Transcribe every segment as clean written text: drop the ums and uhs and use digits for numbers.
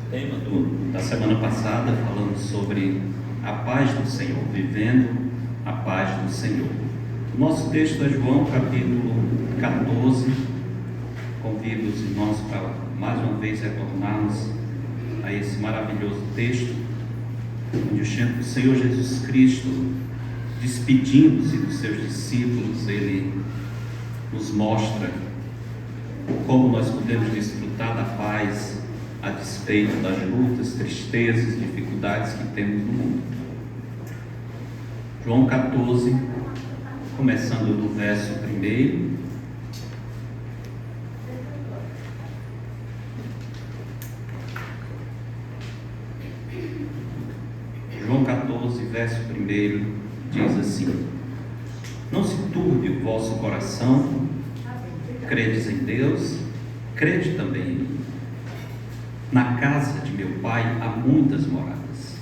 tema da semana passada, falando sobre a paz do Senhor, vivendo a paz do Senhor. O nosso texto é João capítulo 14. Convido os irmãos para mais uma vez retornarmos a esse maravilhoso texto, onde o Senhor Jesus Cristo, despedindo-se dos seus discípulos, ele nos mostra como nós podemos desfrutar da paz a despeito das lutas, tristezas, dificuldades que temos no mundo. João 14, começando do verso 1. João 14, verso 1, diz assim: Não se turbe o vosso coração, credes em Deus, crede também em mim. Na casa de meu pai há muitas moradas.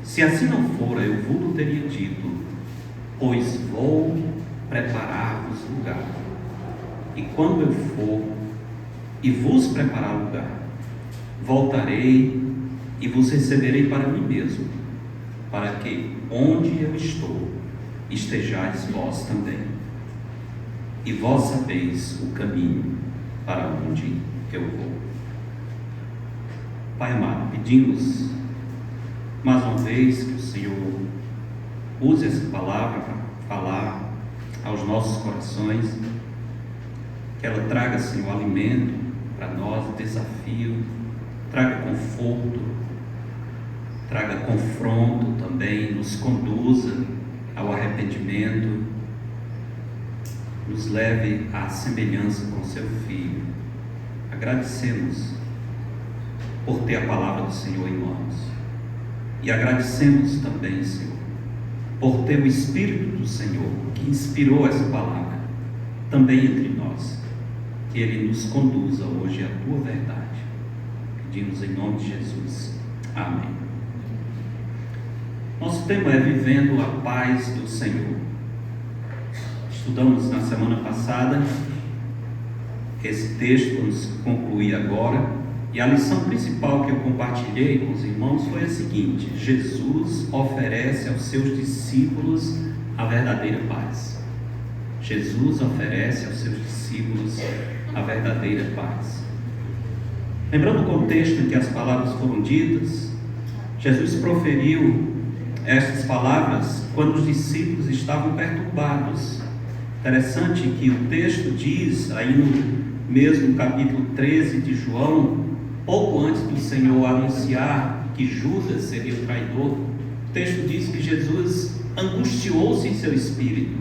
Se assim não fora, eu vos teria dito, pois vou preparar-vos lugar. E quando eu for e vos preparar lugar, voltarei e vos receberei para mim mesmo, para que onde eu estou, estejais vós também. E vós sabeis o caminho para onde eu vou. Pai amado, pedimos mais uma vez que o Senhor use essa palavra para falar aos nossos corações, que ela traga, Senhor, alimento para nós, desafio, traga conforto, traga confronto também, nos conduza ao arrependimento, nos leve à semelhança com seu Filho. Agradecemos por ter a palavra do Senhor em mãos, e agradecemos também, Senhor, por ter o Espírito do Senhor que inspirou essa palavra também entre nós, que Ele nos conduza hoje à tua verdade. Pedimos em nome de Jesus. Amém. Nosso tema é vivendo a paz do Senhor. Estudamos na semana passada esse texto, vamos concluir agora. E a lição principal que eu compartilhei com os irmãos foi a seguinte: Jesus oferece aos seus discípulos a verdadeira paz. Jesus oferece aos seus discípulos a verdadeira paz. Lembrando o contexto em que as palavras foram ditas, Jesus proferiu estas palavras quando os discípulos estavam perturbados. Interessante que o texto diz, aí no mesmo capítulo 13 de João, pouco antes do Senhor anunciar que Judas seria o traidor, o texto diz que Jesus angustiou-se em seu espírito.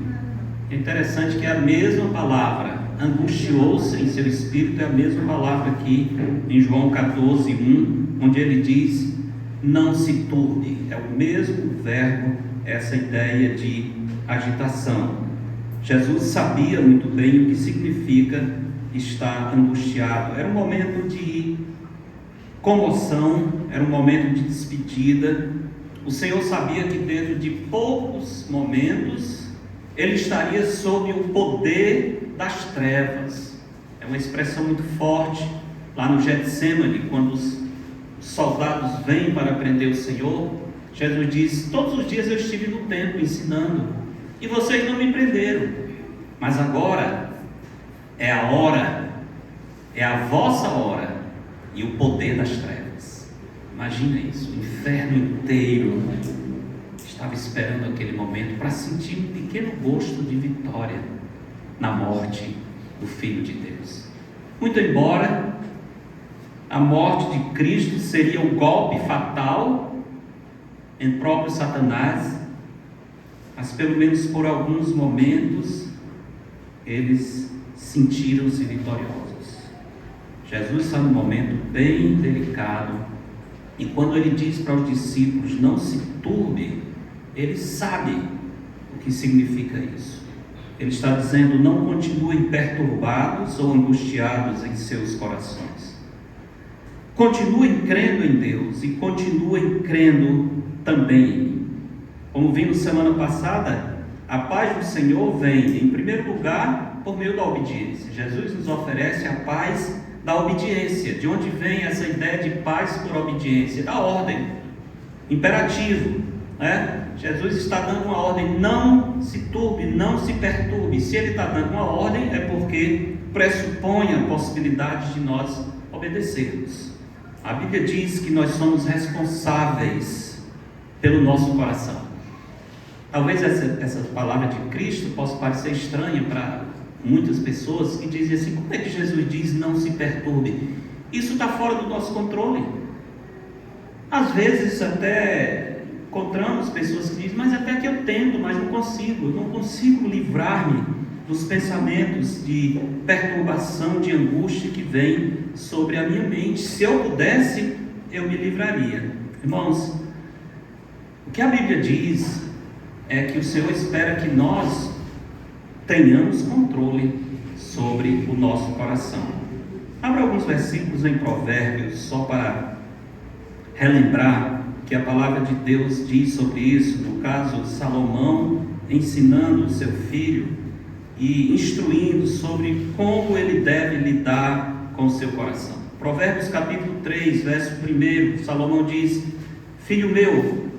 É interessante que é a mesma palavra, angustiou-se em seu espírito, é a mesma palavra aqui em João 14, 1, onde ele diz, não se turbe. É o mesmo verbo, essa ideia de agitação. Jesus sabia muito bem o que significa estar angustiado. Era um momento de comoção, era um momento de despedida. O Senhor sabia que dentro de poucos momentos ele estaria sob o poder das trevas. É uma expressão muito forte lá no Getsemane, quando os soldados vêm para prender o Senhor. Jesus diz, todos os dias eu estive no templo ensinando e vocês não me prenderam, mas agora é a hora, é a vossa hora e o poder das trevas. Imagina isso, o inferno inteiro estava esperando aquele momento para sentir um pequeno gosto de vitória na morte do Filho de Deus. Muito embora a morte de Cristo seria o golpe fatal em próprio Satanás, mas pelo menos por alguns momentos eles sentiram-se vitoriosos. Jesus está num momento bem delicado, e quando ele diz para os discípulos, não se turbe, ele sabe o que significa isso. Ele está dizendo, não continuem perturbados ou angustiados em seus corações. Continuem crendo em Deus e continuem crendo também em mim. Como vimos semana passada, a paz do Senhor vem, em primeiro lugar, por meio da obediência. Jesus nos oferece a paz da obediência. De onde vem essa ideia de paz por obediência? Da ordem, imperativo, né? Jesus está dando uma ordem: não se turbe, não se perturbe. Se ele está dando uma ordem, é porque pressupõe a possibilidade de nós obedecermos. A Bíblia diz que nós somos responsáveis pelo nosso coração. Talvez essa palavra de Cristo possa parecer estranha para muitas pessoas que dizem assim: como é que Jesus diz não se perturbe? Isso está fora do nosso controle. Às vezes até encontramos pessoas que dizem: mas até que eu tento, mas não consigo livrar-me dos pensamentos de perturbação, de angústia que vem sobre a minha mente. Se eu pudesse, eu me livraria. Irmãos, o que a Bíblia diz é que o Senhor espera que nós tenhamos controle sobre o nosso coração. Abra alguns versículos em Provérbios, só para relembrar que a palavra de Deus diz sobre isso. No caso, Salomão ensinando o seu filho e instruindo sobre como ele deve lidar com o seu coração. Provérbios capítulo 3, verso 1, Salomão diz: filho meu,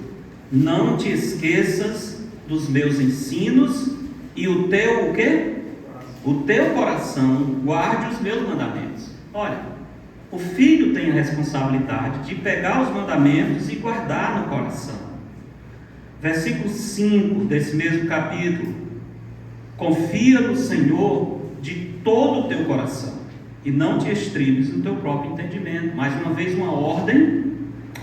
não te esqueças dos meus ensinos, e o teu, o quê? O teu coração guarde os meus mandamentos. Olha, o filho tem a responsabilidade de pegar os mandamentos e guardar no coração. Versículo 5 desse mesmo capítulo: confia no Senhor de todo o teu coração, e não te estribes no teu próprio entendimento. Mais uma vez, uma ordem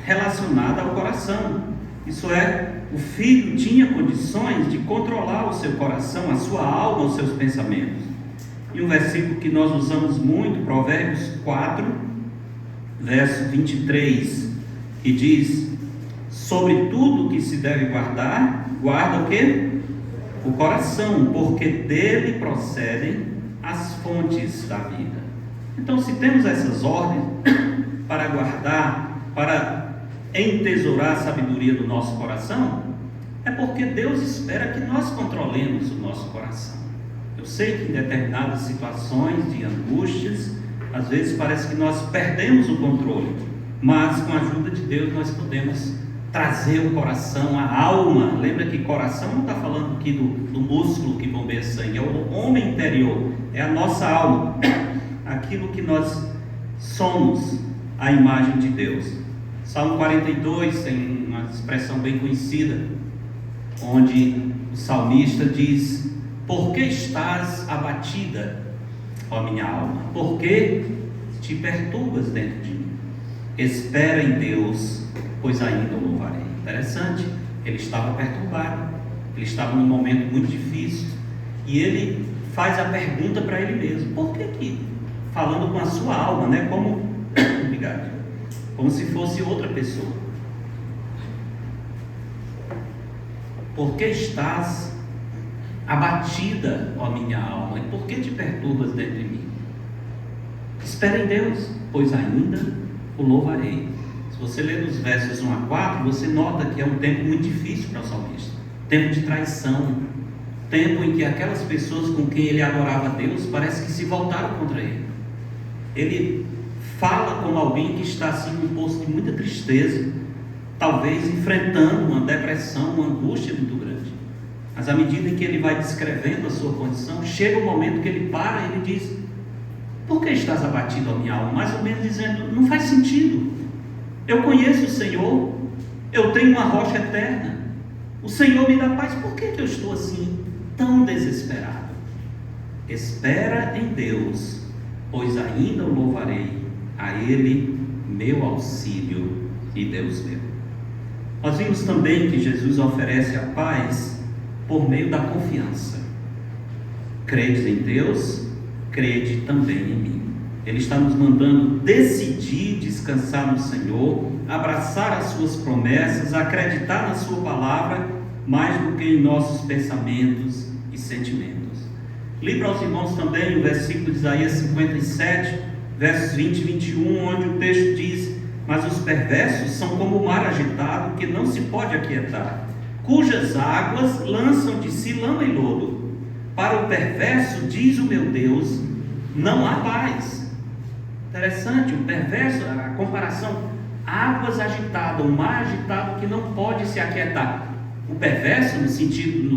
relacionada ao coração. Isso é, o filho tinha condições de controlar o seu coração, a sua alma, os seus pensamentos. E um versículo que nós usamos muito, Provérbios 4, verso 23, que diz: sobre tudo que se deve guardar, guarda o quê? O coração, porque dele procedem as fontes da vida. Então, se temos essas ordens para guardar, para entesourar a sabedoria do nosso coração, é porque Deus espera que nós controlemos o nosso coração. Eu sei que em determinadas situações de angústias, às vezes parece que nós perdemos o controle, mas com a ajuda de Deus nós podemos trazer o coração, a alma. Lembra que coração não está falando aqui do músculo que bombeia sangue, é o homem interior, é a nossa alma, aquilo que nós somos, a imagem de Deus. Salmo 42 tem uma expressão bem conhecida, onde o salmista diz: por que estás abatida, ó minha alma? Por que te perturbas dentro de mim? Espera em Deus, pois ainda o louvarei. Interessante, ele estava perturbado, ele estava num momento muito difícil, e ele faz a pergunta para ele mesmo: por que? Falando com a sua alma, né? Como se fosse outra pessoa. Por que estás abatida, ó minha alma? E por que te perturbas dentro de mim? Espera em Deus, pois ainda o louvarei. Se você ler dos versos 1 a 4, você nota que é um tempo muito difícil para o salmista. Tempo de traição. Tempo em que aquelas pessoas com quem ele adorava a Deus parece que se voltaram contra ele. Ele fala como alguém que está assim num poço de muita tristeza, talvez enfrentando uma depressão, uma angústia muito grande. Mas à medida em que ele vai descrevendo a sua condição, chega um momento que ele para e ele diz: por que estás abatido, ó minha alma? Mais ou menos dizendo: não faz sentido. Eu conheço o Senhor, eu tenho uma rocha eterna, o Senhor me dá paz. Por que eu estou assim, tão desesperado? Espera em Deus, pois ainda o louvarei, a Ele meu auxílio e Deus meu. Nós vimos também que Jesus oferece a paz por meio da confiança. Credes em Deus, crede também em mim. Ele está nos mandando decidir descansar no Senhor, abraçar as suas promessas, acreditar na sua palavra, mais do que em nossos pensamentos e sentimentos. Li para os irmãos também o versículo de Isaías 57, versos 20 e 21, onde o texto diz: mas os perversos são como o mar agitado, que não se pode aquietar, cujas águas lançam de si lama e lodo. Para o perverso, diz o meu Deus, não há paz. Interessante, o perverso, a comparação, águas agitadas, o mar agitado que não pode se aquietar. O perverso, no sentido,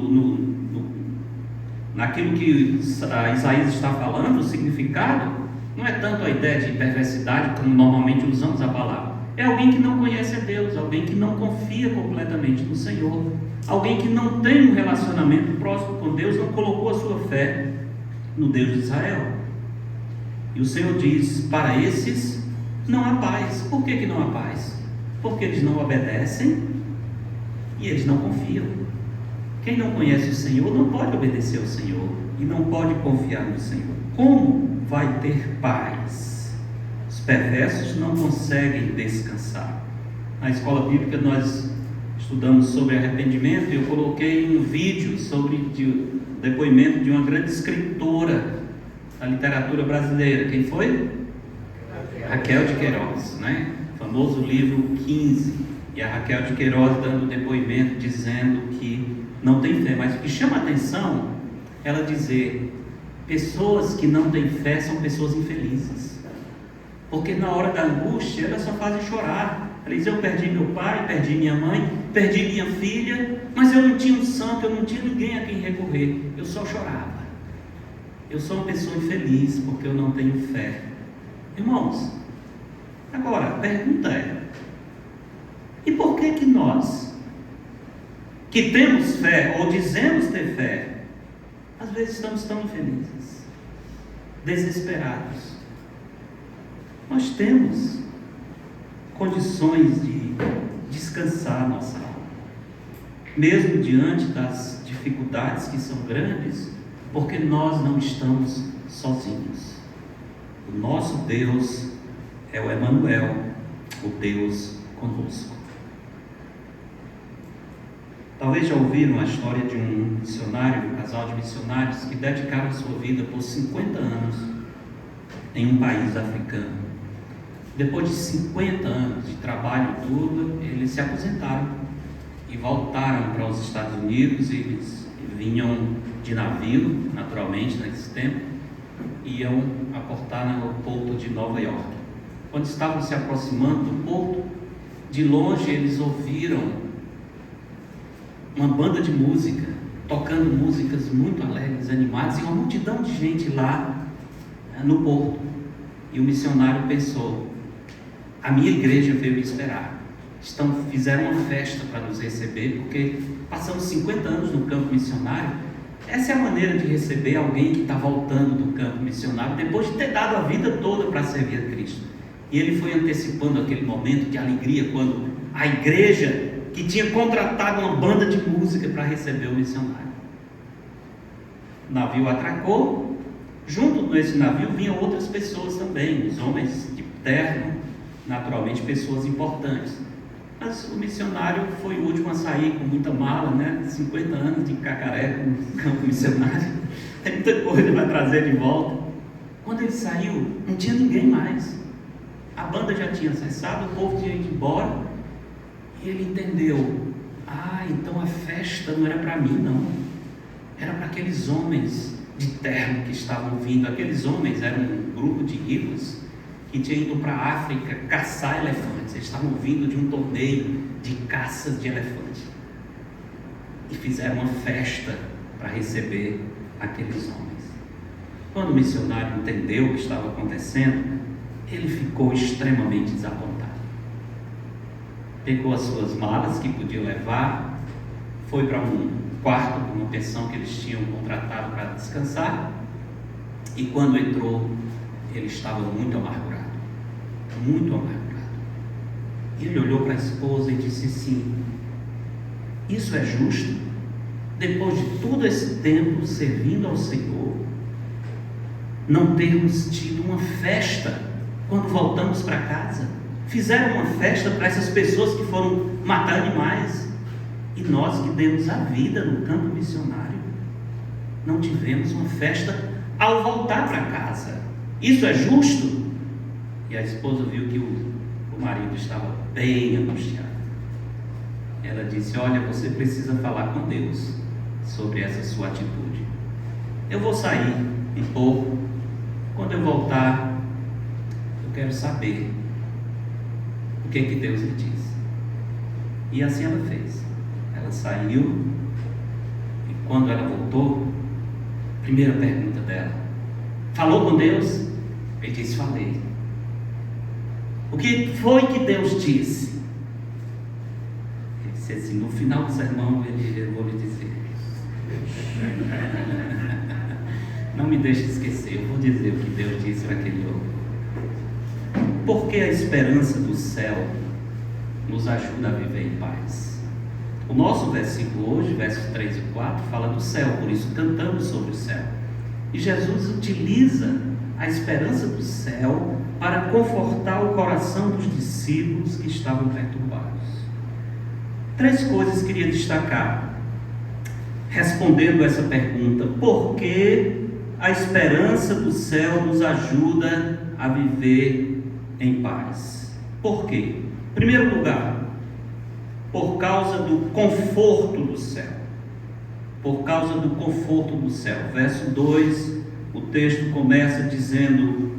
naquilo que Isaías está falando, o significado, não é tanto a ideia de perversidade como normalmente usamos a palavra. É alguém que não conhece a Deus, alguém que não confia completamente no Senhor, alguém que não tem um relacionamento próximo com Deus, não colocou a sua fé no Deus de Israel. E o Senhor diz, para esses não há paz. Por que não há paz? Porque eles não obedecem e eles não confiam. Quem não conhece o Senhor não pode obedecer ao Senhor e não pode confiar no Senhor. Como vai ter paz? Os perversos não conseguem descansar. Na escola bíblica nós estudamos sobre arrependimento e eu coloquei um vídeo sobre o depoimento de uma grande escritora da literatura brasileira. Quem foi? Raquel de Queiroz, né? O famoso livro 15. E a Raquel de Queiroz dando depoimento, dizendo que não tem fé. Mas o que chama a atenção, ela dizer, pessoas que não têm fé são pessoas infelizes. Porque na hora da angústia, elas só fazem chorar. Ela diz, eu perdi meu pai, perdi minha mãe, perdi minha filha, mas eu não tinha um santo, eu não tinha ninguém a quem recorrer. Eu só chorava. Eu sou uma pessoa infeliz porque eu não tenho fé. Irmãos, agora a pergunta é, e por que nós, que temos fé ou dizemos ter fé, às vezes estamos tão infelizes, desesperados? Nós temos condições de descansar nossa alma, mesmo diante das dificuldades que são grandes, porque nós não estamos sozinhos. O nosso Deus é o Emanuel, o Deus conosco. Talvez já ouviram a história de um missionário, um casal de missionários que dedicaram a sua vida por 50 anos em um país africano. Depois de 50 anos de trabalho e tudo, eles se aposentaram e voltaram para os Estados Unidos. Eles vinham de navio, naturalmente, nesse tempo, iam aportar no porto de Nova York. Quando estavam se aproximando do porto, de longe eles ouviram uma banda de música, tocando músicas muito alegres, animadas, e uma multidão de gente lá no porto. E o missionário pensou, a minha igreja veio me esperar. Fizeram uma festa para nos receber, porque passamos 50 anos no campo missionário. Essa é a maneira de receber alguém que está voltando do campo missionário, depois de ter dado a vida toda para servir a Cristo. E ele foi antecipando aquele momento de alegria, quando a igreja, que tinha contratado uma banda de música para receber o missionário. O navio atracou, junto com esse navio vinham outras pessoas também, os homens de terno, naturalmente pessoas importantes. Mas o missionário foi o último a sair com muita mala, né? 50 anos de cacareco no campo missionário, tem muita coisa para trazer de volta. Quando ele saiu, não tinha ninguém mais. A banda já tinha cessado, o povo tinha ido embora. E ele entendeu, então a festa não era para mim, não. Era para aqueles homens de terno que estavam vindo. Aqueles homens eram um grupo de ricos que tinham ido para a África caçar elefantes. Eles estavam vindo de um torneio de caças de elefante. E fizeram uma festa para receber aqueles homens. Quando o missionário entendeu o que estava acontecendo, ele ficou extremamente desapontado. Pegou as suas malas que podia levar, foi para um quarto, uma pensão que eles tinham contratado para descansar, e quando entrou, ele estava muito amargurado, muito amargurado. Ele olhou para a esposa e disse assim, isso é justo? Depois de todo esse tempo servindo ao Senhor, não termos tido uma festa quando voltamos para casa? Fizeram uma festa para essas pessoas que foram matar animais, e nós que demos a vida no campo missionário, não tivemos uma festa ao voltar para casa. Isso é justo? E a esposa viu que o marido estava bem angustiado. Ela disse, olha, você precisa falar com Deus sobre essa sua atitude. Eu vou sair um pouco, quando eu voltar, eu eu quero saber o que Deus lhe disse. E assim ela fez. Ela saiu, e quando ela voltou, primeira pergunta dela: falou com Deus? Ele disse: falei. O que foi que Deus disse? Ele disse assim: no final do sermão eu vou lhe dizer. Não me deixe esquecer, eu vou dizer o que Deus disse para aquele homem. Porque a esperança do céu nos ajuda a viver em paz. O nosso versículo hoje, versos 3 e 4, fala do céu, por isso cantamos sobre o céu. E Jesus utiliza a esperança do céu para confortar o coração dos discípulos que estavam perturbados. 3 coisas queria destacar, respondendo essa pergunta: por que a esperança do céu nos ajuda a viver em paz? Por quê? Em primeiro lugar, por causa do conforto do céu. Por causa do conforto do céu. Verso 2, o texto começa dizendo: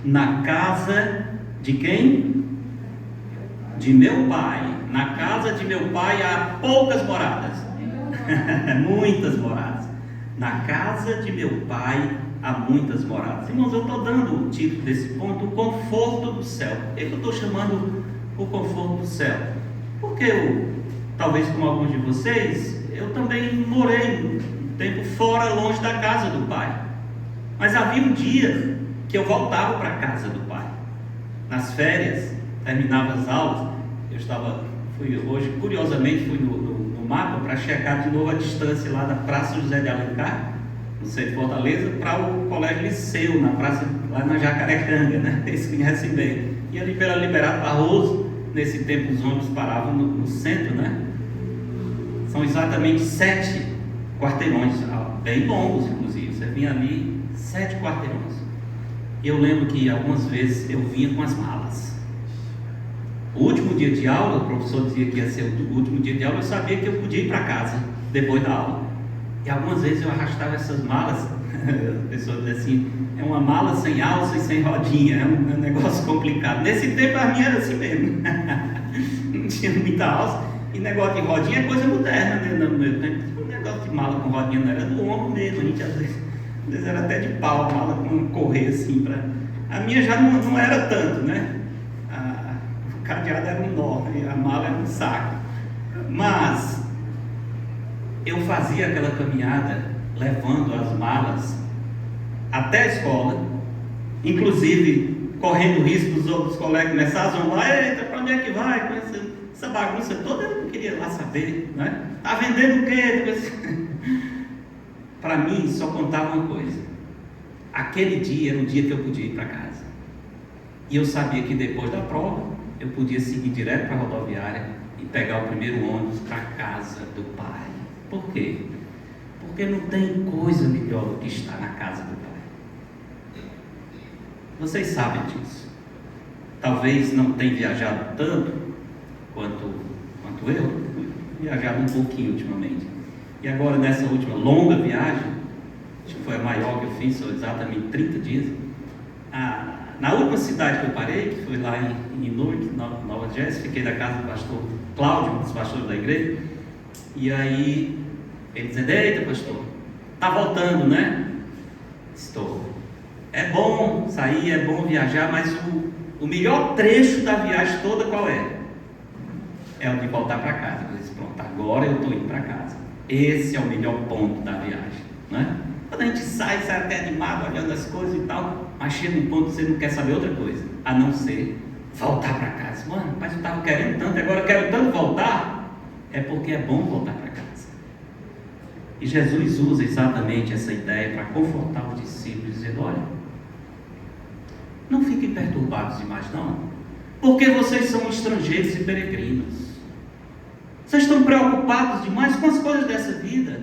na casa de quem? De meu pai. Na casa de meu pai há poucas moradas. Muitas moradas. Na casa de meu pai há muitas moradas. Irmãos, eu estou dando o título desse ponto: o conforto do céu. Por que eu estou chamando o conforto do céu? Porque eu, talvez como alguns de vocês, eu também morei um tempo fora, longe da casa do pai. Mas havia um dia que eu voltava para a casa do pai. Nas férias, terminava as aulas, hoje, curiosamente, fui no mapa para checar de novo a distância lá da Praça José de Alencar, no centro de Fortaleza, para o Colégio Liceu, na praça, lá na Jacarecanga, né? Eles conhecem bem. E ali pela Liberato Barroso, nesse tempo os ônibus paravam no centro, né? São exatamente 7 quarteirões, bem longos inclusive. Você vinha ali 7 quarteirões. E eu lembro que algumas vezes eu vinha com as malas. O último dia de aula, o professor dizia que ia ser o último dia de aula, eu sabia que eu podia ir para casa depois da aula. E algumas vezes eu arrastava essas malas. A pessoa dizia assim: é uma mala sem alça e sem rodinha, é um negócio complicado. Nesse tempo a minha era assim mesmo. Não tinha muita alça. E negócio de rodinha é coisa moderna, né? No meu tempo, o negócio de mala com rodinha não era do ombro mesmo. A gente às vezes era até de pau, a mala com um correr assim. A minha já não era tanto, né? O cadeado era um nó, né? A mala era um saco. Mas eu fazia aquela caminhada levando as malas até a escola, inclusive correndo o risco dos outros colegas começarem a zombar: eita, para onde é que vai? Com essa bagunça toda, eu não queria lá saber, né? Tá vendendo o quê? Para mim só contava uma coisa: aquele dia era o dia que eu podia ir para casa. E eu sabia que depois da prova eu podia seguir direto para a rodoviária e pegar o primeiro ônibus para a casa do pai. Por quê? Porque não tem coisa melhor do que estar na casa do pai. Vocês sabem disso. Talvez não tenham viajado tanto quanto eu. Viajado um pouquinho ultimamente. E agora, nessa última longa viagem, acho que foi a maior que eu fiz, são exatamente 30 dias. Na última cidade que eu parei, que foi lá em Newark, Nova Jersey, fiquei na casa do pastor Cláudio, um dos pastores da igreja. E aí, ele dizendo: eita, pastor, tá voltando, né? Estou. É bom sair, é bom viajar, mas o melhor trecho da viagem toda qual é? É o de voltar para casa. Eu disse: pronto, agora eu estou indo para casa. Esse é o melhor ponto da viagem, né? Quando a gente sai até animado, olhando as coisas e tal, mas chega um ponto que você não quer saber outra coisa, a não ser voltar para casa. Mano, mas eu estava querendo tanto, agora eu quero tanto voltar. É porque é bom voltar para casa. E Jesus usa exatamente essa ideia para confortar os discípulos, dizendo: olha, não fiquem perturbados demais não, porque vocês são estrangeiros e peregrinos. Vocês estão preocupados demais com as coisas dessa vida,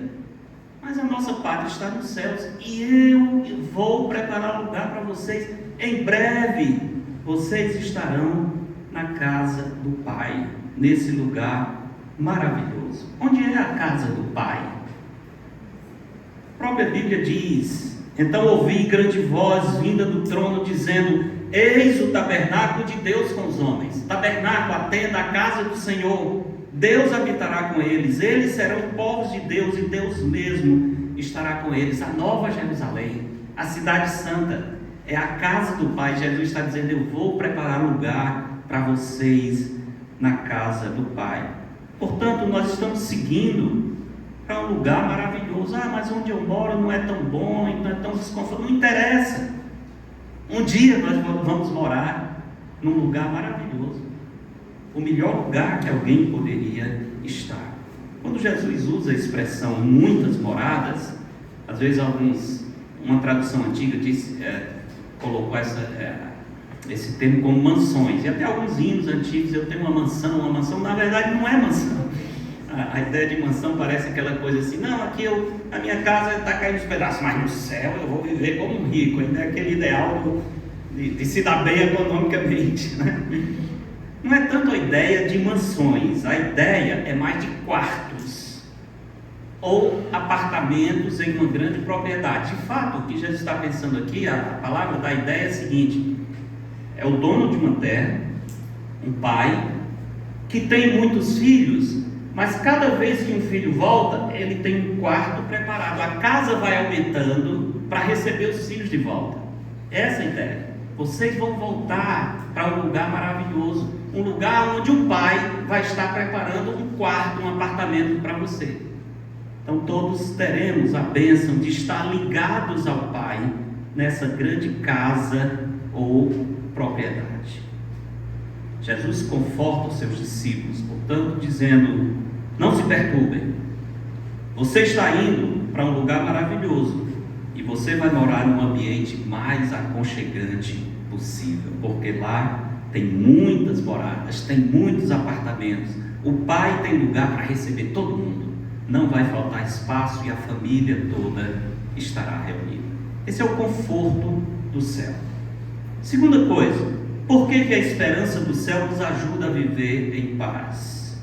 mas a nossa pátria está nos céus, e eu vou preparar lugar para vocês. Em breve vocês estarão na casa do Pai, nesse lugar maravilhoso. Onde é a casa do Pai? A própria Bíblia diz: então ouvi grande voz vinda do trono dizendo: Eis o tabernáculo de Deus com os homens. Tabernáculo, a tenda, a casa do Senhor. Deus habitará com eles. Eles serão povos de Deus e Deus mesmo estará com eles. A nova Jerusalém, a cidade santa, é a casa do Pai. Jesus está dizendo: eu vou preparar lugar para vocês na casa do Pai. Portanto, nós estamos seguindo para um lugar maravilhoso. Mas onde eu moro não é tão bom, não é tão desconfortável. Não interessa. Um dia nós vamos morar num lugar maravilhoso, o melhor lugar que alguém poderia estar. Quando Jesus usa a expressão muitas moradas, às vezes uma tradução antiga colocou esse termo como mansões, e até alguns hinos antigos: eu tenho uma mansão, na verdade não é mansão. A ideia de mansão parece aquela coisa assim: não, aqui a minha casa está caindo os pedaços, mas no céu eu vou viver como um rico. Ainda é aquele ideal de se dar bem economicamente, né? Não é tanto a ideia de mansões, a ideia é mais de quartos ou apartamentos em uma grande propriedade. De fato, o que Jesus está pensando aqui, a palavra da ideia é a seguinte: é o dono de uma terra, um pai, que tem muitos filhos, mas cada vez que um filho volta, ele tem um quarto preparado. A casa vai aumentando para receber os filhos de volta. Essa é a ideia. Vocês vão voltar para um lugar maravilhoso, um lugar onde o pai vai estar preparando um quarto, um apartamento para você. Então todos teremos a bênção de estar ligados ao Pai nessa grande casa ou propriedade. Jesus conforta os seus discípulos, portanto, dizendo: não se perturbem, você está indo para um lugar maravilhoso e você vai morar num ambiente mais aconchegante possível, porque lá tem muitas moradas, tem muitos apartamentos. O Pai tem lugar para receber todo mundo, não vai faltar espaço e a família toda estará reunida. Esse é o conforto do céu. Segunda coisa, por que a esperança do céu nos ajuda a viver em paz?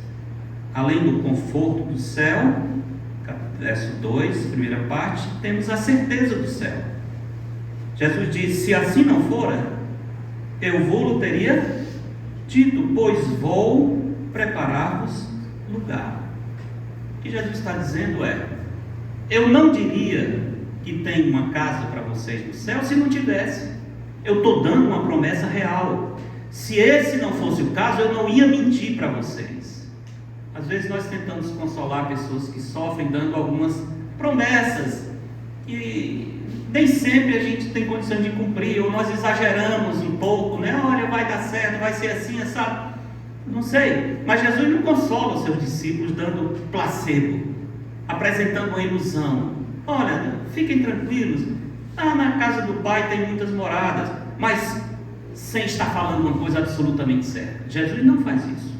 Além do conforto do céu, verso 2, primeira parte, temos a certeza do céu. Jesus diz: se assim não fora, eu vou-lo teria dito, pois vou preparar-vos lugar. O que Jesus está dizendo é: eu não diria que tem uma casa para vocês no céu se não tivesse. Eu estou dando uma promessa real. Se esse não fosse o caso, eu não ia mentir para vocês. Às vezes nós tentamos consolar pessoas que sofrem dando algumas promessas que nem sempre a gente tem condição de cumprir, ou nós exageramos um pouco, né? Olha, vai dar certo, vai ser assim, sabe? Não sei, mas Jesus não consola os seus discípulos dando placebo, apresentando uma ilusão. Olha, fiquem tranquilos, na casa do Pai tem muitas moradas, mas sem estar falando uma coisa absolutamente certa. Jesus não faz isso.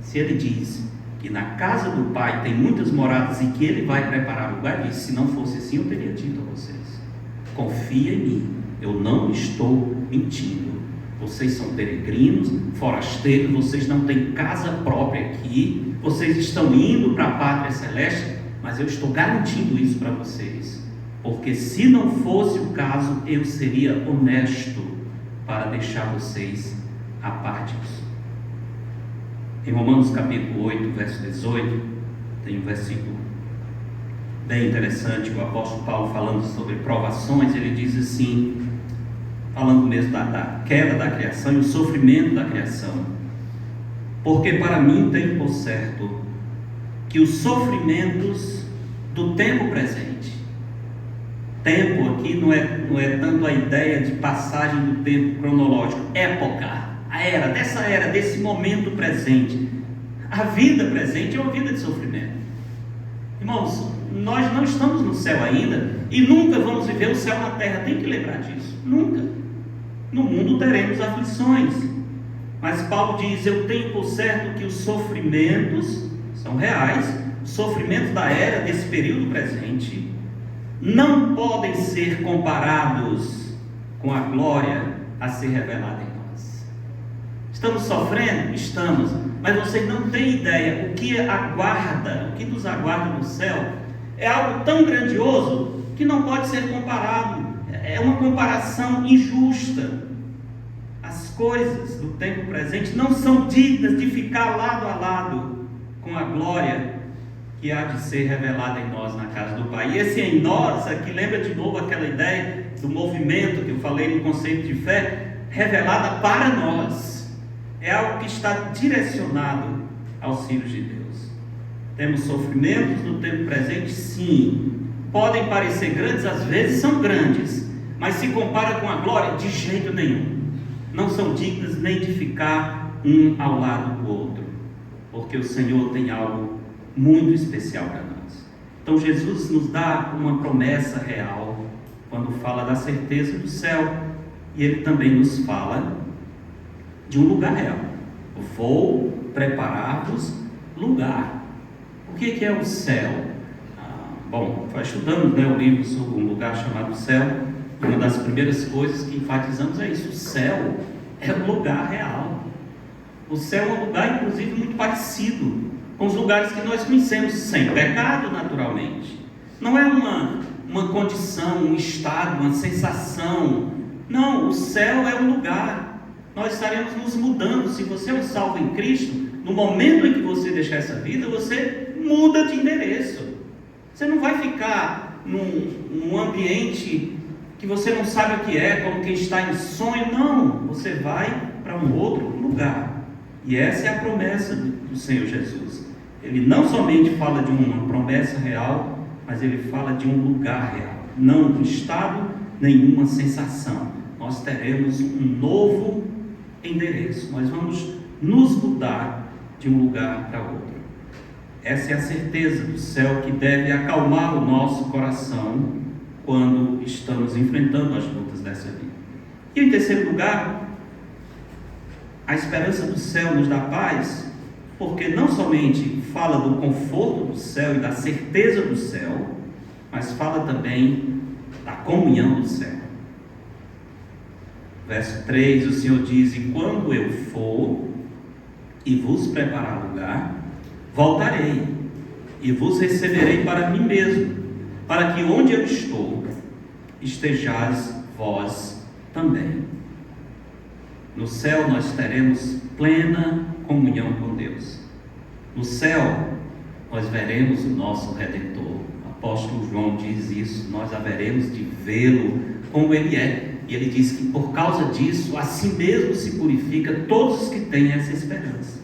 Se ele diz que na casa do Pai tem muitas moradas e que ele vai preparar lugar, diz: se não fosse assim, eu teria dito a vocês. Confia em mim, eu não estou mentindo. Vocês são peregrinos, forasteiros, vocês não têm casa própria aqui, vocês estão indo para a pátria celeste, mas eu estou garantindo isso para vocês, porque se não fosse o caso, eu seria honesto para deixar vocês à parte disso. Em Romanos capítulo 8, verso 18, tem um versículo bem interessante, o apóstolo Paulo falando sobre provações. Ele diz assim, falando mesmo da queda da criação e o sofrimento da criação: porque para mim tem por certo que os sofrimentos do tempo presente, tempo aqui não é tanto a ideia de passagem do tempo cronológico, época, dessa era, desse momento presente, a vida presente é uma vida de sofrimento. Irmãos, nós não estamos no céu ainda e nunca vamos viver o céu na terra, tem que lembrar disso, nunca. No mundo teremos aflições, mas Paulo diz: eu tenho por certo que os sofrimentos são reais, os sofrimentos da era, desse período presente, não podem ser comparados com a glória a ser revelada em nós. Estamos sofrendo? Estamos, mas vocês não têm ideia, o que nos aguarda no céu é algo tão grandioso que não pode ser comparado. É uma comparação injusta. coisas do tempo presente não são dignas de ficar lado a lado com a glória que há de ser revelada em nós na casa do Pai. E esse em nós aqui lembra de novo aquela ideia do movimento que eu falei no conceito de fé, revelada para nós. É algo que está direcionado aos filhos de Deus. Temos sofrimentos no tempo presente? Sim. Podem parecer grandes, às vezes são grandes, mas se compara com a glória, de jeito nenhum. Não são dignas nem de ficar um ao lado do outro, porque o Senhor tem algo muito especial para nós. Então Jesus nos dá uma promessa real quando fala da certeza do céu, e Ele também nos fala de um lugar real. Vou preparar-vos lugar. O que é o céu? Bom, estudamos o livro sobre um lugar chamado céu. Uma das primeiras coisas que enfatizamos é isso: o céu é um lugar real. O céu é um lugar, inclusive, muito parecido com os lugares que nós conhecemos, sem pecado, naturalmente. Não é uma condição, um estado, uma sensação. Não, o céu é um lugar. Nós estaremos nos mudando. Se você é um salvo em Cristo, no momento em que você deixar essa vida, você muda de endereço. Você não vai ficar num ambiente que você não sabe o que é, como quem está em sonho. Não, você vai para um outro lugar. E essa é a promessa do Senhor Jesus. Ele não somente fala de uma promessa real, mas ele fala de um lugar real. Não um estado, nenhuma sensação. Nós teremos um novo endereço. Nós vamos nos mudar de um lugar para outro. Essa é a certeza do céu que deve acalmar o nosso coração quando estamos enfrentando as lutas dessa vida. E em terceiro lugar, a esperança do céu nos dá paz, porque não somente fala do conforto do céu e da certeza do céu, mas fala também da comunhão do céu. Verso 3, o Senhor diz: e quando eu for e vos preparar lugar, voltarei e vos receberei para mim mesmo, para que onde eu estou, estejais vós também. No céu nós teremos plena comunhão com Deus. No céu nós veremos o nosso Redentor. O apóstolo João diz isso: nós haveremos de vê-lo como Ele é. E ele diz que por causa disso, assim mesmo se purifica todos os que têm essa esperança.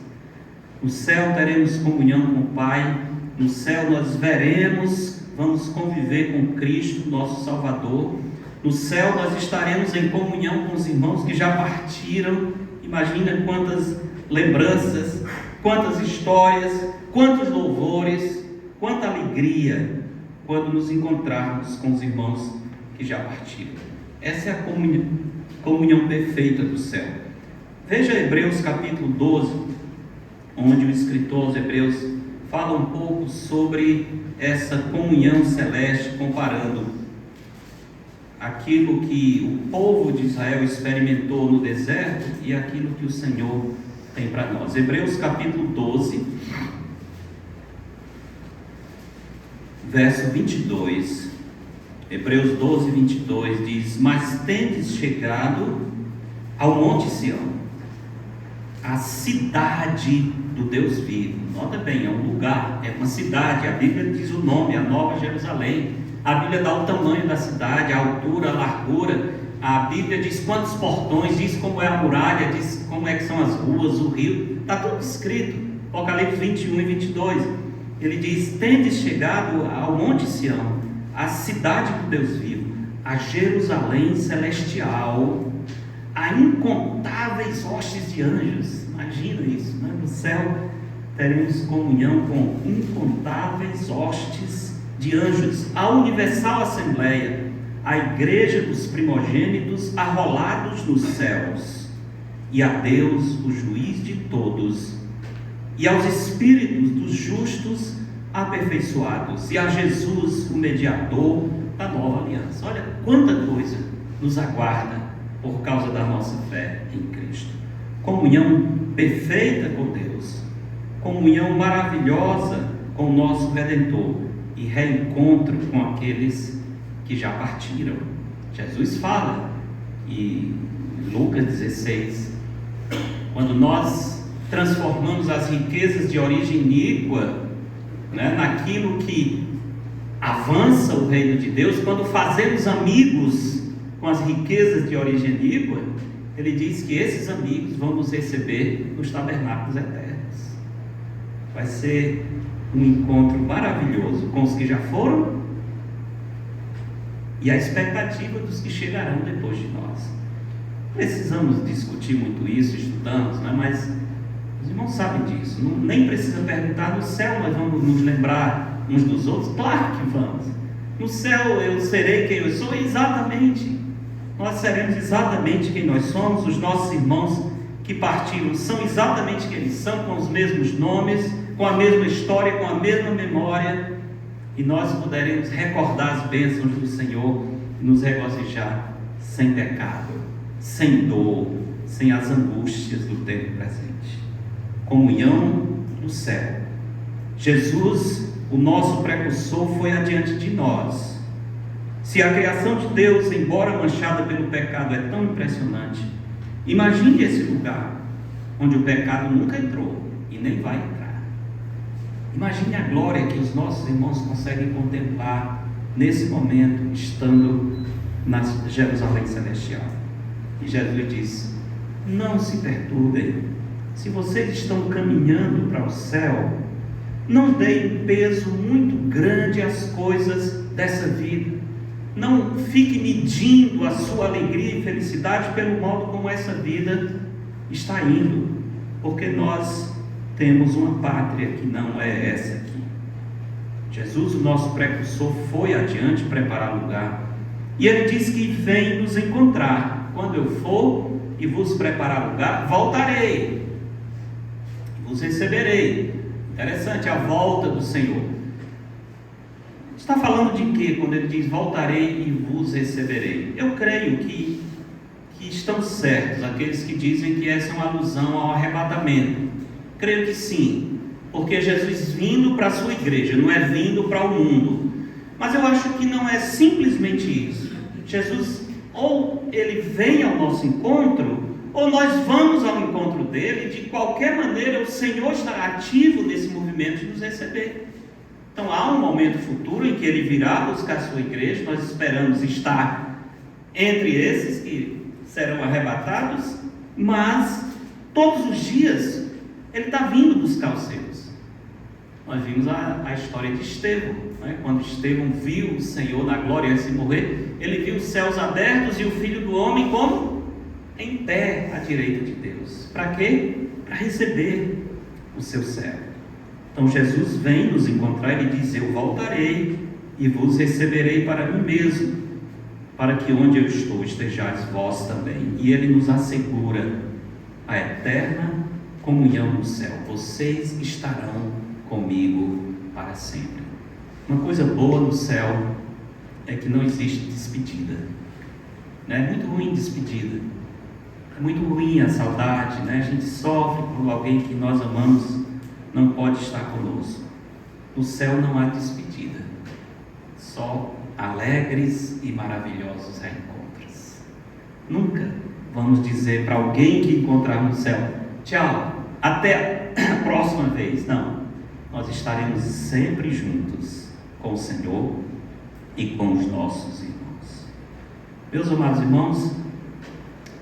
No céu teremos comunhão com o Pai. No céu nós veremos, vamos conviver com Cristo, nosso Salvador. No céu nós estaremos em comunhão com os irmãos que já partiram. Imagina quantas lembranças, quantas histórias, quantos louvores, quanta alegria quando nos encontrarmos com os irmãos que já partiram. Essa é a comunhão perfeita do céu. Veja Hebreus capítulo 12, onde o escritor aos Hebreus fala um pouco sobre essa comunhão celeste, comparando aquilo que o povo de Israel experimentou no deserto e aquilo que o Senhor tem para nós. Hebreus capítulo 12, verso 22. Hebreus 12, 22 diz: mas tendes chegado ao monte Sião, a cidade do Deus vivo. Nota bem, é um lugar, é uma cidade. A Bíblia diz o nome, a Nova Jerusalém. A Bíblia dá o tamanho da cidade, a altura, a largura. A Bíblia diz quantos portões, diz como é a muralha, diz como é que são as ruas, o rio. Está tudo escrito. Apocalipse 21 e 22. Ele diz: tendes chegado ao monte Sião, a cidade do Deus vivo, a Jerusalém celestial, a incontáveis hostes de anjos. Imagina isso, né? No céu teremos comunhão com incontáveis hostes de anjos, a universal assembleia, a igreja dos primogênitos arrolados nos céus, e a Deus, o juiz de todos, e aos espíritos dos justos aperfeiçoados, e a Jesus, o mediador da nova aliança. Olha quanta coisa nos aguarda por causa da nossa fé em Cristo. Comunhão perfeita com Deus, comunhão maravilhosa com o nosso Redentor e reencontro com aqueles que já partiram. Jesus fala, e Lucas 16, quando nós transformamos as riquezas de origem iníqua, né, naquilo que avança o reino de Deus, quando fazemos amigos com as riquezas de origem iníqua, ele diz que esses amigos vão nos receber nos tabernáculos eternos. Vai ser um encontro maravilhoso com os que já foram e a expectativa dos que chegarão depois de nós. Precisamos discutir muito isso, estudamos, né? Mas os irmãos sabem disso. Nem precisa perguntar. No céu nós vamos nos lembrar uns dos outros? Claro que vamos. No céu eu serei quem eu sou? Exatamente. Nós seremos exatamente quem nós somos. Os nossos irmãos que partiram são exatamente quem eles são, com os mesmos nomes, com a mesma história, com a mesma memória, e nós poderemos recordar as bênçãos do Senhor e nos regozijar sem pecado, sem dor, sem as angústias do tempo presente. Comunhão no céu. Jesus, o nosso precursor, foi adiante de nós. Se a criação de Deus, embora manchada pelo pecado, é tão impressionante, imagine esse lugar onde o pecado nunca entrou e nem vai entrar. Imagine a glória que os nossos irmãos conseguem contemplar nesse momento, estando na Jerusalém Celestial. E Jesus diz: não se perturbem. Se vocês estão caminhando para o céu, não deem peso muito grande às coisas dessa vida. Não fique medindo a sua alegria e felicidade pelo modo como essa vida está indo, porque nós temos uma pátria que não é essa aqui. Jesus, o nosso precursor, foi adiante preparar lugar, e ele diz que vem nos encontrar. Quando eu for e vos preparar lugar, voltarei, vos receberei. Interessante a volta do Senhor. Está falando de quê quando ele diz voltarei e vos receberei? Eu creio que estão certos aqueles que dizem que essa é uma alusão ao arrebatamento. Creio que sim, porque Jesus vindo para a sua igreja, não é vindo para o mundo. Mas eu acho que não é simplesmente isso. Jesus, ou ele vem ao nosso encontro, ou nós vamos ao encontro dele. De qualquer maneira, o Senhor estará ativo nesse movimento de nos receber. Então há um momento futuro em que ele virá buscar a sua igreja. Nós esperamos estar entre esses que serão arrebatados, mas todos os dias ele está vindo buscar os seus. Nós vimos a história de Estevão, né? Quando Estevão viu o Senhor na glória antes de morrer, ele viu os céus abertos e o Filho do Homem como? Em pé à direita de Deus. Para quê? Para receber o seu servo. Então Jesus vem nos encontrar e ele diz: eu voltarei e vos receberei para mim mesmo, para que onde eu estou estejais vós também. E ele nos assegura a eterna comunhão no céu. Vocês estarão comigo para sempre. Uma coisa boa no céu é que não existe despedida, né? É muito ruim despedida. É muito ruim a saudade, né? A gente sofre por alguém que nós amamos não pode estar conosco. No céu não há despedida, só alegres e maravilhosos reencontros. Nunca vamos dizer para alguém que encontrar no céu: tchau, até a próxima vez. Não, nós estaremos sempre juntos com o Senhor e com os nossos irmãos. Meus amados irmãos,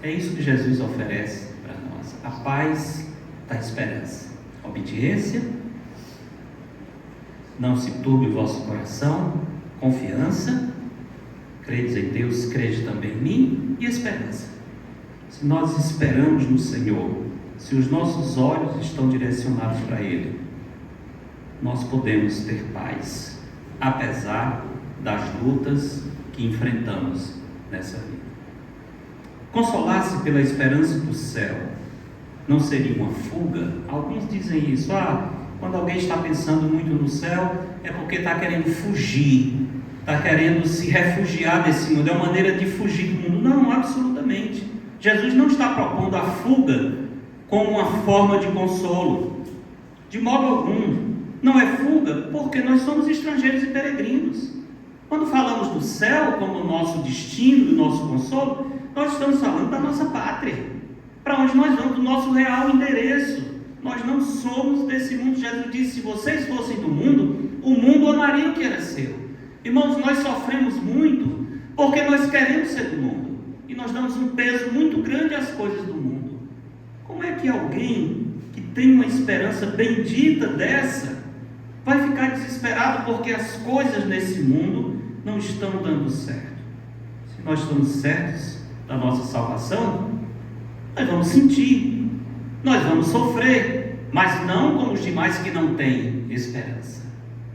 é isso que Jesus oferece para nós: a paz da esperança. Obediência, não se turbe o vosso coração, confiança, credes em Deus, crede também em mim, e esperança. Se nós esperamos no Senhor, se os nossos olhos estão direcionados para Ele, nós podemos ter paz, apesar das lutas que enfrentamos nessa vida. Consolar-se pela esperança do céu não seria uma fuga? Alguns dizem isso: quando alguém está pensando muito no céu, é porque está querendo fugir, está querendo se refugiar desse mundo, é uma maneira de fugir do mundo. Não, absolutamente. Jesus não está propondo a fuga como uma forma de consolo, de modo algum. Não é fuga, porque nós somos estrangeiros e peregrinos. Quando falamos do céu como nosso destino, do nosso consolo, nós estamos falando da nossa pátria. para onde nós vamos, do nosso real endereço. Nós não somos desse mundo. Jesus disse: se vocês fossem do mundo, o mundo amaria o que era seu. Irmãos, nós sofremos muito porque nós queremos ser do mundo e nós damos um peso muito grande às coisas do mundo. Como é que alguém que tem uma esperança bendita dessa vai ficar desesperado porque as coisas nesse mundo não estão dando certo? Se nós estamos certos da nossa salvação, nós vamos sentir, nós vamos sofrer, mas não como os demais que não têm esperança,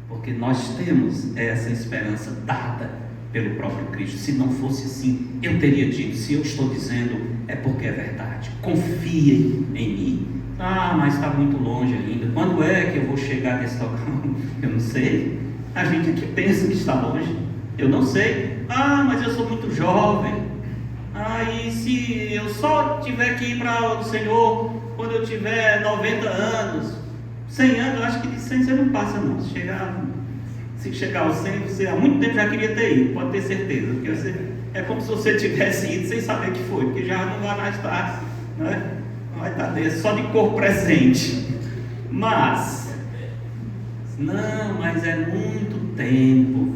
porque nós temos essa esperança dada pelo próprio Cristo. Se não fosse assim, eu teria dito: se eu estou dizendo, é porque é verdade, confiem em mim. Ah, mas está muito longe ainda, quando é que eu vou chegar nesse local? Eu não sei. A gente aqui pensa que está longe, eu não sei. Ah, mas eu sou muito jovem. Ah, e se eu só tiver que ir para o Senhor quando eu tiver 90 anos, 100 anos, eu acho que de 100 você não passa não. Se chegar aos 100, você há muito tempo já queria ter ido, pode ter certeza, porque é como se você tivesse ido sem saber que foi, porque já não vai mais estar, né? Vai estar só de corpo presente. Mas é muito tempo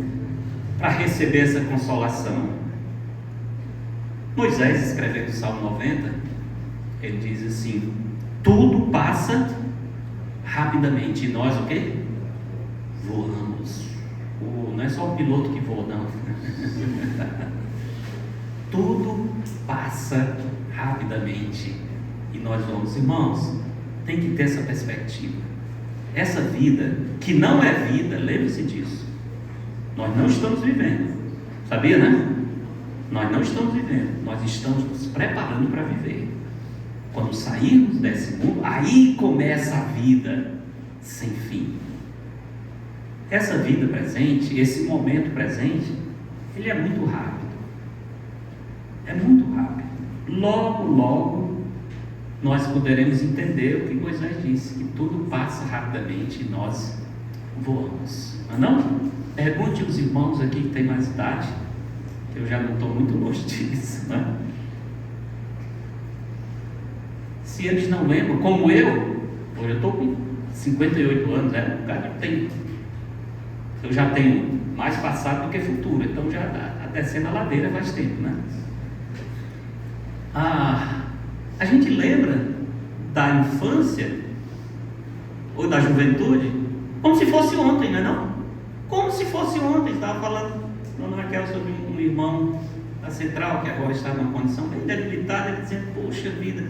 para receber essa consolação. Moisés, escrevendo o Salmo 90, ele diz assim: tudo passa rapidamente, e nós o quê? Voamos. Não é só o piloto que voa, não. Tudo passa rapidamente e nós vamos. Irmãos, tem que ter essa perspectiva. Essa vida, que não é vida, lembre-se disso, nós não estamos vivendo. Sabia, né? Nós não estamos vivendo, nós estamos nos preparando para viver. Quando sairmos desse mundo, aí começa a vida sem fim. Essa vida presente, esse momento presente, ele é muito rápido. É muito rápido. Logo, logo, nós poderemos entender o que Moisés disse, que tudo passa rapidamente e nós voamos. Não? Pergunte aos irmãos aqui que têm mais idade, que eu já não estou muito longe disso, né? Se eles não lembram, como eu, hoje eu estou com 58 anos, é um bocado de tempo. Eu já tenho mais passado do que futuro, então já está descendo a ladeira faz tempo, né? A gente lembra da infância ou da juventude como se fosse ontem, não é não? Como se fosse ontem. Estava falando com a Dona Raquel sobre um irmão da Central que agora está numa condição bem debilitada, ele dizendo: poxa vida,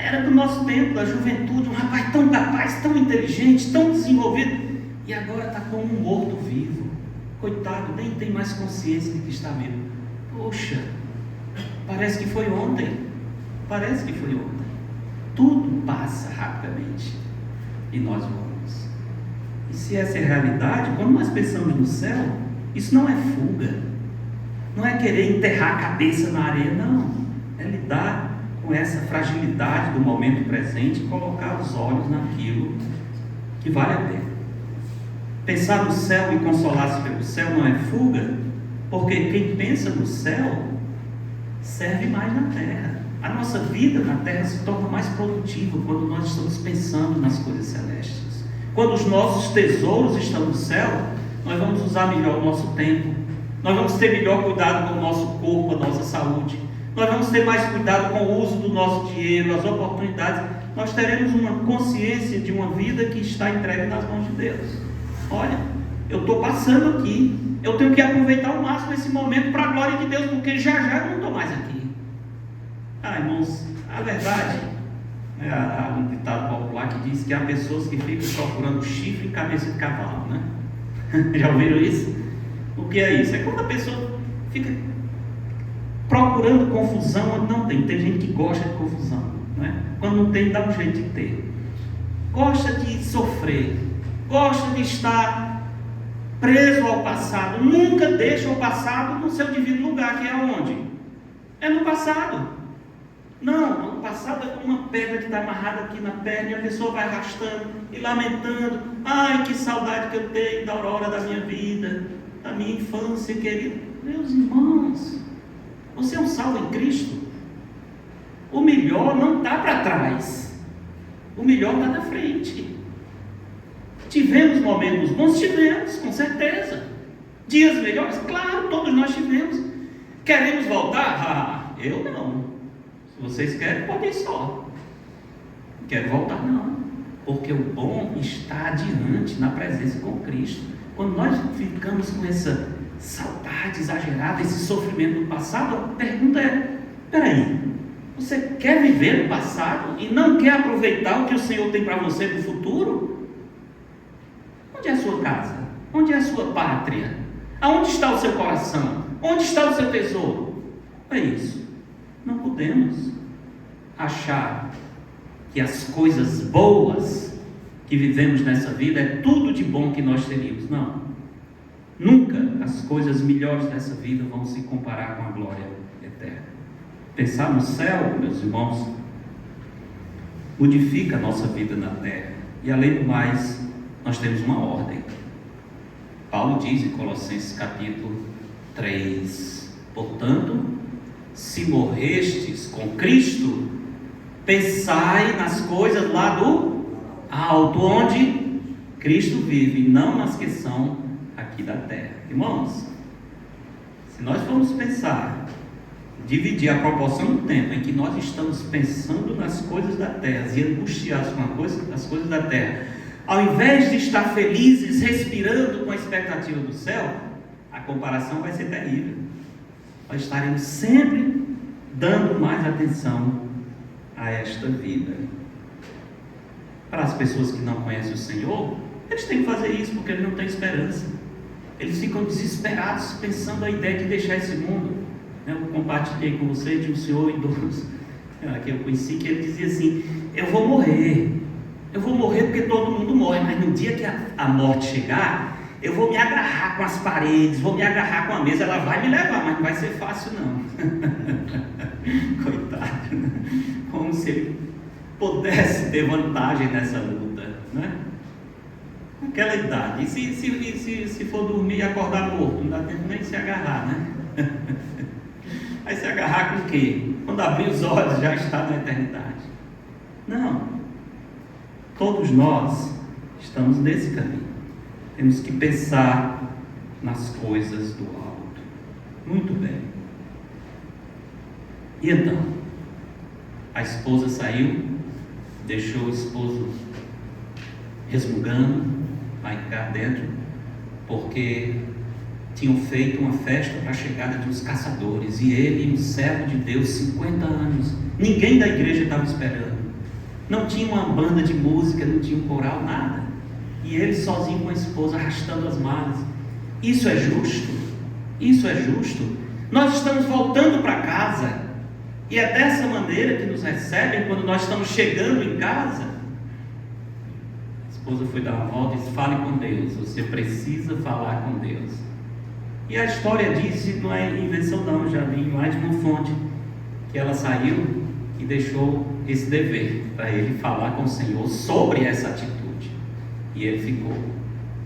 era do nosso tempo, da juventude, um rapaz tão capaz, tão inteligente, tão desenvolvido, e agora está como um morto vivo. Coitado, nem tem mais consciência de que está vivo. Poxa, parece que foi ontem. Parece que foi ontem. Tudo passa rapidamente e nós vamos. E se essa é a realidade, quando nós pensamos no céu, isso não é fuga, não é querer enterrar a cabeça na areia, não. É lidar com essa fragilidade do momento presente e colocar os olhos naquilo que vale a pena. Pensar no céu e consolar-se pelo céu não é fuga, porque quem pensa no céu serve mais na terra. A nossa vida na terra se torna mais produtiva quando nós estamos pensando nas coisas celestes. Quando os nossos tesouros estão no céu, nós vamos usar melhor o nosso tempo, nós vamos ter melhor cuidado com o nosso corpo, a nossa saúde, nós vamos ter mais cuidado com o uso do nosso dinheiro, as oportunidades. Nós teremos uma consciência de uma vida que está entregue nas mãos de Deus. Olha, eu estou passando aqui, eu tenho que aproveitar ao máximo esse momento para a glória de Deus, porque já eu não estou mais aqui. Irmãos, a verdade é um ditado popular que diz que há pessoas que ficam procurando chifre em cabeça de cavalo, né? Já ouviram isso? O que é isso? É quando a pessoa fica procurando confusão onde não tem. Tem gente que gosta de confusão, né? Quando não tem, dá um jeito de ter. Gosta de sofrer, gosta de estar preso ao passado, nunca deixa o passado no seu devido lugar, que é onde? É no passado. Não, o passado é como uma pedra que está amarrada aqui na perna e a pessoa vai arrastando e lamentando: ai, que saudade que eu tenho da aurora da minha vida, da minha infância querida. Meus irmãos, você é um salvo em Cristo. O melhor não está para trás, o melhor está na frente. Tivemos momentos bons? Tivemos, com certeza. Dias melhores? Claro, todos nós tivemos. Queremos voltar? Eu não. Se vocês querem, podem ir só. Não quero voltar não, porque o bom está adiante, na presença com Cristo. Quando nós ficamos com essa saudade exagerada, esse sofrimento do passado, a pergunta é: peraí, você quer viver no passado e não quer aproveitar o que o Senhor tem para você no futuro? Onde é a sua casa? Onde é a sua pátria? Aonde está o seu coração? Onde está o seu tesouro? É isso. Não podemos achar que as coisas boas que vivemos nessa vida é tudo de bom que nós teríamos. Não. Nunca as coisas melhores dessa vida vão se comparar com a glória eterna. Pensar no céu, meus irmãos, modifica a nossa vida na terra. E além do mais, nós temos uma ordem. Paulo diz em Colossenses capítulo 3: portanto, se morrestes com Cristo, pensai nas coisas lá do alto, onde Cristo vive, e não nas que são aqui da terra. Irmãos, se nós formos pensar, dividir a proporção do tempo em que nós estamos pensando nas coisas da terra e angustiados com as coisas da terra, ao invés de estar felizes, respirando com a expectativa do céu, a comparação vai ser terrível. Nós estaremos sempre dando mais atenção a esta vida. Para as pessoas que não conhecem o Senhor, eles têm que fazer isso porque eles não têm esperança. Eles ficam desesperados pensando a ideia de deixar esse mundo. Eu compartilhei com você de um senhor idoso que eu conheci, que ele dizia assim: eu vou morrer porque todo mundo morre, mas no dia que a morte chegar, eu vou me agarrar com as paredes, vou me agarrar com a mesa, ela vai me levar, mas não vai ser fácil não. Coitado, né? Como se ele pudesse ter vantagem nessa luta, né? Aquela idade, e se for dormir e acordar morto, não dá tempo nem de se agarrar, né? Aí se agarrar com o quê? Quando abrir os olhos já está na eternidade. Não. Todos nós estamos nesse caminho. Temos que pensar nas coisas do alto. Muito bem. E então? A esposa saiu, deixou o esposo resmungando lá cá dentro, porque tinham feito uma festa para a chegada de uns caçadores, e ele, um servo de Deus, 50 anos, ninguém da igreja estava esperando, não tinha uma banda de música, não tinha um coral, nada, e ele sozinho com a esposa arrastando as malas. Isso é justo? Isso é justo? Nós estamos voltando para casa, e é dessa maneira que nos recebem quando nós estamos chegando em casa? A esposa foi dar uma volta e disse: fale com Deus, você precisa falar com Deus. E a história diz, não é invenção não, já li mais de uma fonte, que ela saiu e deixou esse dever para ele falar com o Senhor sobre essa atitude. E ele ficou.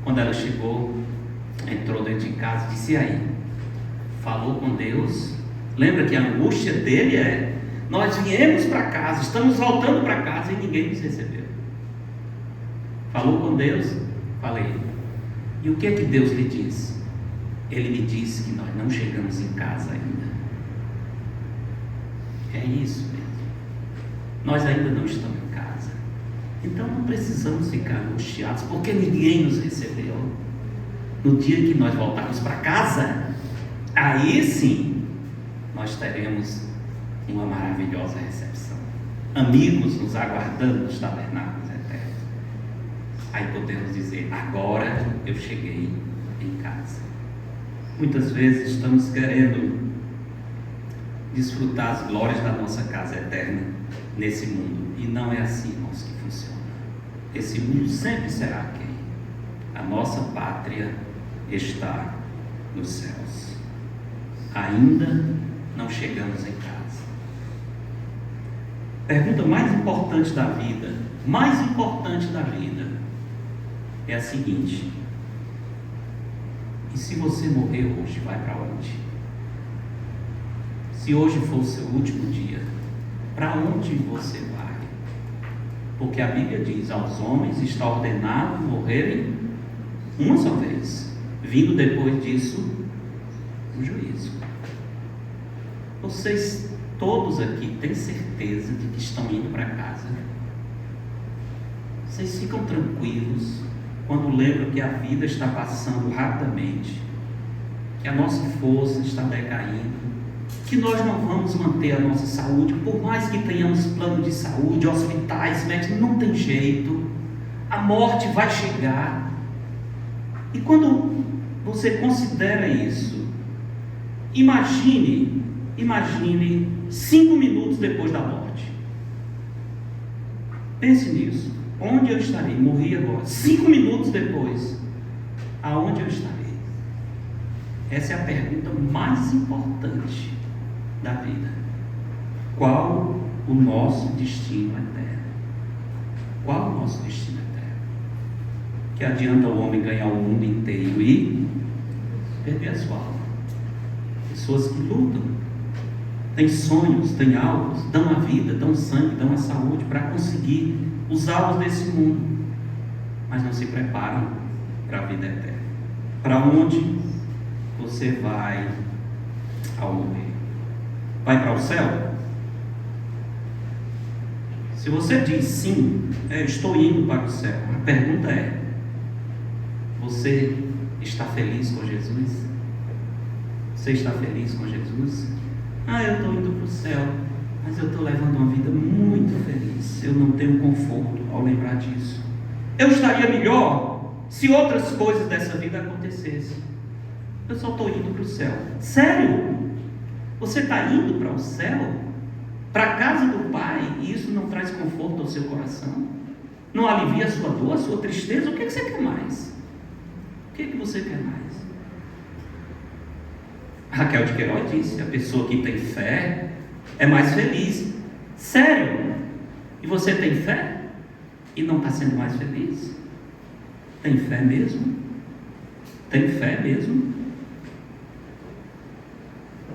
Quando ela chegou, entrou dentro de casa e disse: e aí? Falou com Deus? Lembra que a angústia dele é: nós viemos para casa, estamos voltando para casa e ninguém nos recebeu. Falou com Deus? Falei. E o que é que Deus lhe disse? Ele me disse que nós não chegamos em casa ainda. É isso mesmo. Nós ainda não estamos em casa. Então não precisamos ficar angustiados, porque ninguém nos recebeu. No dia que nós voltarmos para casa, aí sim nós teremos uma maravilhosa recepção. Amigos nos aguardando nos tabernáculos eternos. Aí podemos dizer: agora eu cheguei em casa. Muitas vezes estamos querendo desfrutar as glórias da nossa casa eterna nesse mundo, e não é assim, irmãos, que funciona. Esse mundo sempre será quem? A nossa pátria está nos céus. Ainda não chegamos em casa. Pergunta mais importante da vida, é a seguinte: e se você morrer hoje, vai para onde? Se hoje for o seu último dia, para onde você vai? Porque a Bíblia diz, aos homens está ordenado morrerem uma só vez, vindo depois disso o juízo. Vocês todos aqui têm certeza de que estão indo para casa? Vocês ficam tranquilos quando lembram que a vida está passando rapidamente, que a nossa força está decaindo, que nós não vamos manter a nossa saúde, por mais que tenhamos plano de saúde, hospitais, médicos, não tem jeito, a morte vai chegar. E quando você considera isso, imagine 5 minutos depois da morte. Pense nisso. Onde eu estarei? Morri agora. 5 minutos depois, aonde eu estarei? Essa é a pergunta mais importante da vida. Qual o nosso destino eterno? Qual o nosso destino eterno? Que adianta o homem ganhar o mundo inteiro e perder a sua alma? Pessoas que lutam, têm sonhos, têm alvos, dão a vida, dão sangue, dão a saúde para conseguir os alvos desse mundo, mas não se preparam para a vida eterna. Para onde você vai ao morrer? Vai para o céu? Se você diz sim, estou indo para o céu, a pergunta é: você está feliz com Jesus? Você está feliz com Jesus? Eu estou indo para o céu, mas eu estou levando uma vida muito feliz. Eu não tenho conforto ao lembrar disso. Eu estaria melhor se outras coisas dessa vida acontecessem. Eu só estou indo para o céu. Sério? Você está indo para o céu? Para a casa do Pai? E isso não traz conforto ao seu coração? Não alivia a sua dor, a sua tristeza? O que você quer mais? O que você quer mais? Raquel de Queiroz disse: a pessoa que tem fé é mais feliz. Sério? E você tem fé? E não está sendo mais feliz? Tem fé mesmo? Tem fé mesmo?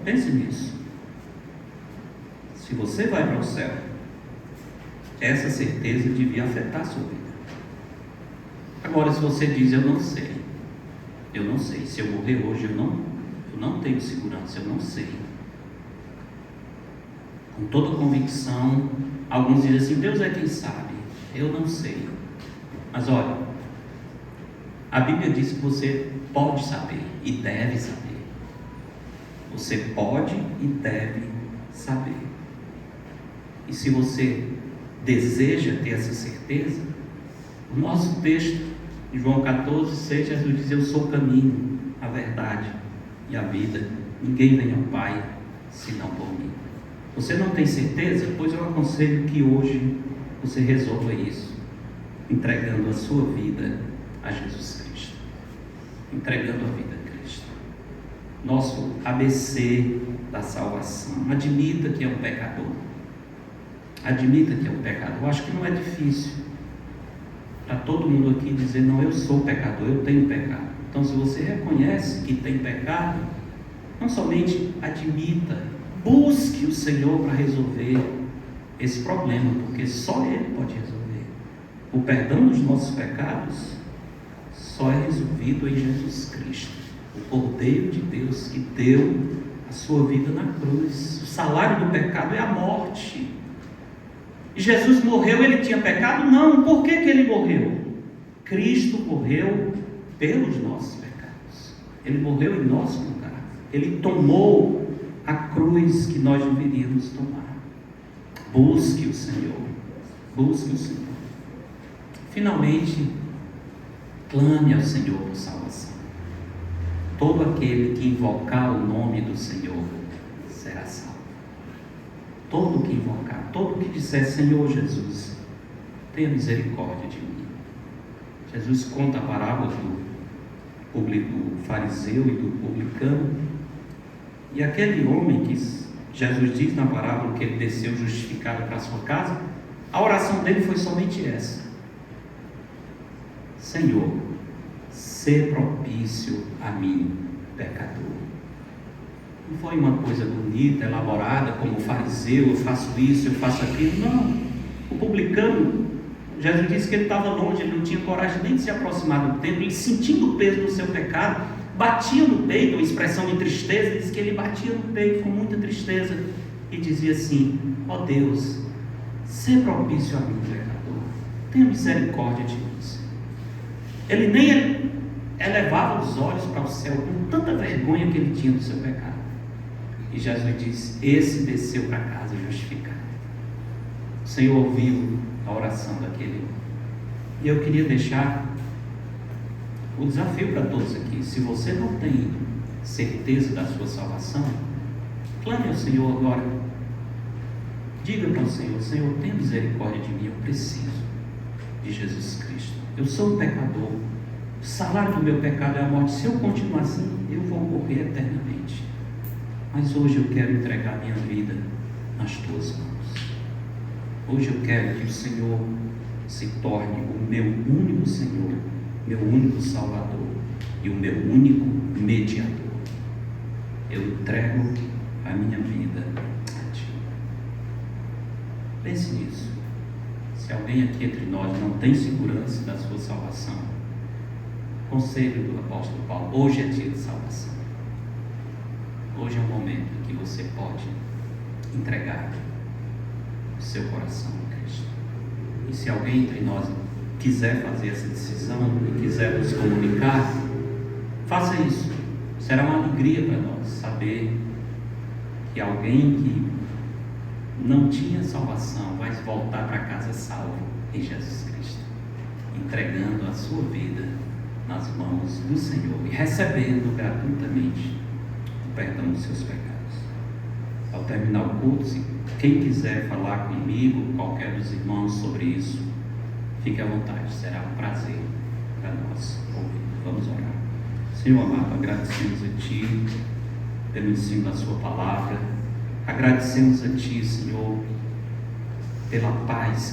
Pense nisso. Se você vai para o céu, essa certeza devia afetar a sua vida. Agora, se você diz: eu não sei, se eu morrer hoje, eu não tenho segurança, eu não sei. Com toda convicção, alguns dizem assim: Deus é quem sabe. Eu não sei. Mas olha, a Bíblia diz que você pode saber e deve saber. Você pode e deve saber. E se você deseja ter essa certeza, o nosso texto, de João 14:6, Jesus diz: eu sou o caminho, a verdade e a vida. Ninguém vem ao Pai senão por mim. Você não tem certeza? Pois eu aconselho que hoje você resolva isso, entregando a sua vida a Jesus Cristo. Entregando a vida a Cristo. Nosso ABC da salvação. Admita que é um pecador. Admita que é um pecador. Acho que não é difícil para todo mundo aqui dizer: não, eu sou pecador, eu tenho pecado. Então, se você reconhece que tem pecado, não somente admita, busque o Senhor para resolver esse problema, porque só Ele pode resolver. O perdão dos nossos pecados só é resolvido em Jesus Cristo, o Cordeiro de Deus que deu a sua vida na cruz. O salário do pecado é a morte. E Jesus morreu, ele tinha pecado? Não. Por que ele morreu? Cristo morreu pelos nossos pecados. Ele morreu em nosso lugar. Ele tomou a cruz que nós deveríamos tomar. Busque o Senhor. Busque o Senhor. Finalmente, clame ao Senhor por salvação. Todo aquele que invocar o nome do Senhor será salvo. Todo que invocar, todo que disser: Senhor Jesus, tenha misericórdia de mim. Jesus conta a parábola do fariseu e do publicano. E aquele homem que Jesus diz na parábola que ele desceu justificado para a sua casa, a oração dele foi somente essa: Senhor, sê propício a mim, pecador. Não foi uma coisa bonita, elaborada, como fariseu, eu faço isso, eu faço aquilo. Não. O publicano, Jesus disse que ele estava longe, ele não tinha coragem nem de se aproximar do templo, ele sentindo o peso do seu pecado, batia no peito, uma expressão de tristeza, diz que ele batia no peito com muita tristeza e dizia assim: ó Deus, sê propício a mim, pecador, tenha misericórdia de nós. Ele nem elevava os olhos para o céu com tanta vergonha que ele tinha do seu pecado. E Jesus disse: esse desceu para casa justificado. O Senhor ouviu a oração daquele homem. E eu queria deixar o desafio para todos aqui. Se você não tem certeza da sua salvação, clame ao Senhor agora. Diga para o Senhor: Senhor, tenha misericórdia de mim, eu preciso de Jesus Cristo. Eu sou um pecador. O salário do meu pecado é a morte. Se eu continuar assim, eu vou morrer eternamente. Mas hoje eu quero entregar minha vida nas tuas mãos. Hoje eu quero que o Senhor se torne o meu único Senhor, meu único Salvador e o meu único mediador. Eu entrego a minha vida a Ti. Pense nisso. Se alguém aqui entre nós não tem segurança da sua salvação, conselho do apóstolo Paulo: hoje é dia de salvação. Hoje é o momento em que você pode entregar o seu coração a Cristo. E se alguém entre nós quiser fazer essa decisão e quiser nos comunicar, faça isso. Será uma alegria para nós saber que alguém que não tinha salvação vai voltar para casa salvo em Jesus Cristo, entregando a sua vida nas mãos do Senhor e recebendo gratuitamente o perdão dos seus pecados. Ao terminar o culto, se quem quiser falar comigo, qualquer dos irmãos, sobre isso, fique à vontade, será um prazer para nós ouvir. Vamos orar. Senhor amado, agradecemos a Ti pelo ensino da Sua palavra, agradecemos a Ti, Senhor, pela paz